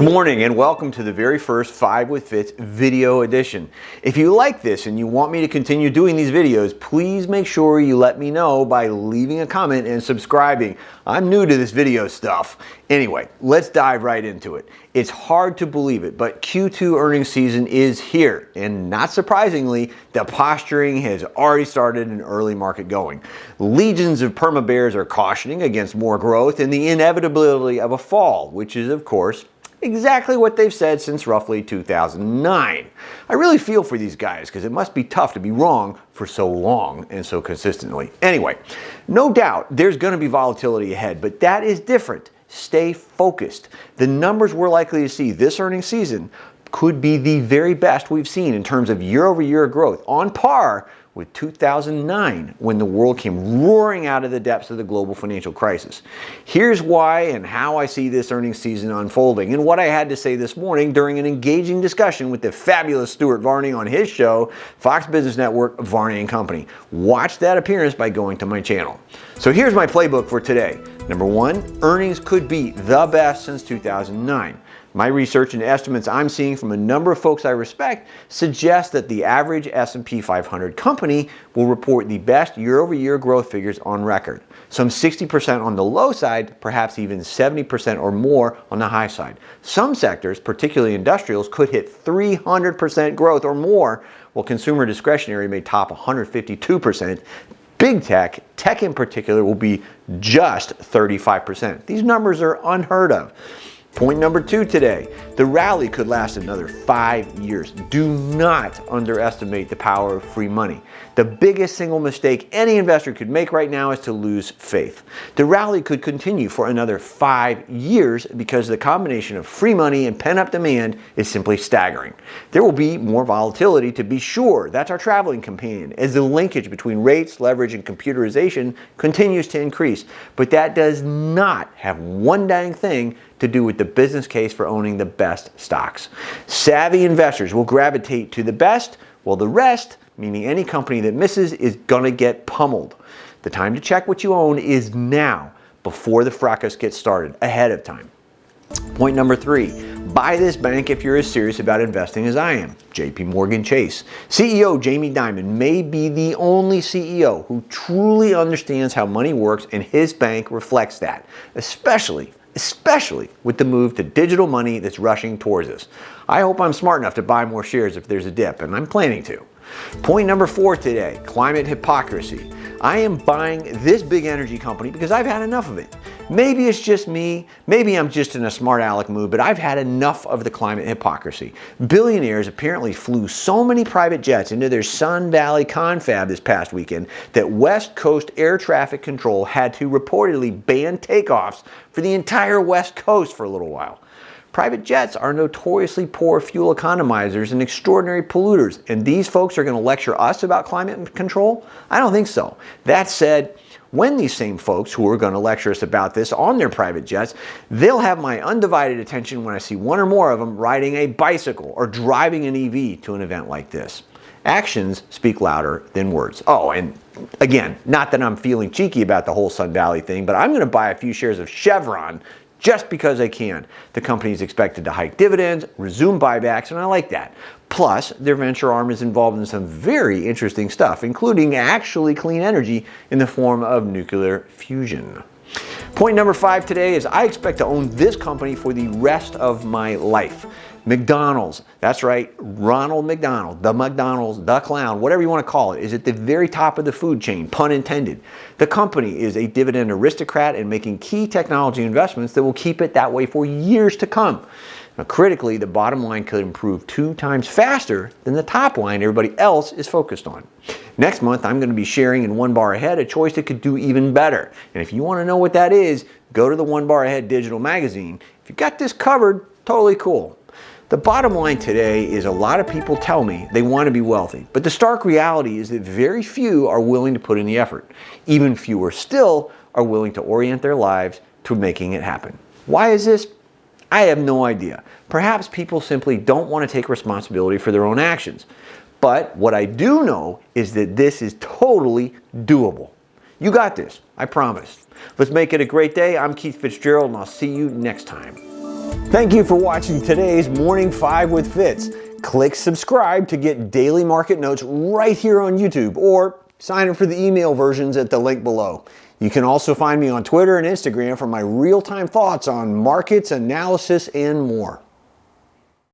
Good morning and welcome to the very first 5 with Fitz video edition. If you like this and you want me to continue doing these videos, please make sure you let me know by leaving a comment and subscribing. I'm new to this video stuff. Anyway, let's dive right into it. It's hard to believe it, but Q2 earnings season is here. And not surprisingly, the posturing has already started an early market going. Legions of perma bears are cautioning against more growth and the inevitability of a fall, which is, of course, exactly what they've said since roughly 2009. I really feel for these guys because it must be tough to be wrong for so long and so consistently. Anyway, no doubt there's going to be volatility ahead, but that is different. Stay focused. The numbers we're likely to see this earnings season could be the very best we've seen in terms of year-over-year growth, on par with 2009 when the world came roaring out of the depths of the global financial crisis. Here's why and how I see this earnings season unfolding and what I had to say this morning during an engaging discussion with the fabulous Stuart Varney on his show, Fox Business Network, Varney & Company. Watch that appearance by going to my channel. So here's my playbook for today. Number 1, earnings could be the best since 2009. My research and estimates I'm seeing from a number of folks I respect suggest that the average S&P 500 company will report the best year-over-year growth figures on record. Some 60% on the low side, perhaps even 70% or more on the high side. Some sectors, particularly industrials, could hit 300% growth or more, while consumer discretionary may top 152%. Big tech in particular, will be just 35%. These numbers are unheard of. Point number 2 today, the rally could last another 5 years. Do not underestimate the power of free money. The biggest single mistake any investor could make right now is to lose faith. The rally could continue for another 5 years because the combination of free money and pent-up demand is simply staggering. There will be more volatility, to be sure. That's our traveling companion, as the linkage between rates, leverage, and computerization continues to increase. But that does not have one dang thing to do with the business case for owning the best stocks. Savvy investors will gravitate to the best, while the rest, meaning any company that misses, is gonna get pummeled. The time to check what you own is now, before the fracas gets started, ahead of time. Point number 3, buy this bank if you're as serious about investing as I am. JP Morgan Chase. CEO Jamie Dimon may be the only CEO who truly understands how money works, and his bank reflects that, especially with the move to digital money that's rushing towards us. I hope I'm smart enough to buy more shares if there's a dip, and I'm planning to. Point number 4 today, climate hypocrisy. I am buying this big energy company because I've had enough of it. Maybe it's just me, maybe I'm just in a smart aleck mood, but I've had enough of the climate hypocrisy. Billionaires apparently flew so many private jets into their Sun Valley confab this past weekend that West Coast air traffic control had to reportedly ban takeoffs for the entire West Coast for a little while. Private jets are notoriously poor fuel economizers and extraordinary polluters, and these folks are going to lecture us about climate control? I don't think so. That said, when these same folks who are going to lecture us about this on their private jets, they'll have my undivided attention when I see one or more of them riding a bicycle or driving an EV to an event like this. Actions speak louder than words. Oh, and again, not that I'm feeling cheeky about the whole Sun Valley thing, but I'm going to buy a few shares of Chevron just because I can. The company is expected to hike dividends, resume buybacks, and I like that. Plus, their venture arm is involved in some very interesting stuff, including actually clean energy in the form of nuclear fusion. Point number 5 today is I expect to own this company for the rest of my life. McDonald's, that's right, Ronald McDonald, the clown, whatever you want to call it, is at the very top of the food chain, pun intended. The company is a dividend aristocrat and making key technology investments that will keep it that way for years to come. Now, critically, the bottom line could improve 2 times faster than the top line everybody else is focused on. Next month, I'm going to be sharing in One Bar Ahead a choice that could do even better. And if you want to know what that is, go to the One Bar Ahead digital magazine. If you got this covered, totally cool. The bottom line today is a lot of people tell me they want to be wealthy, but the stark reality is that very few are willing to put in the effort. Even fewer still are willing to orient their lives to making it happen. Why is this? I have no idea. Perhaps people simply don't want to take responsibility for their own actions. But what I do know is that this is totally doable. You got this, I promise. Let's make it a great day. I'm Keith Fitz-Gerald, and I'll see you next time. Thank you for watching today's Morning 5 with Fitz. Click subscribe to get daily market notes right here on YouTube, or sign up for the email versions at the link below. You can also find me on Twitter and Instagram for my real-time thoughts on markets, analysis, and more.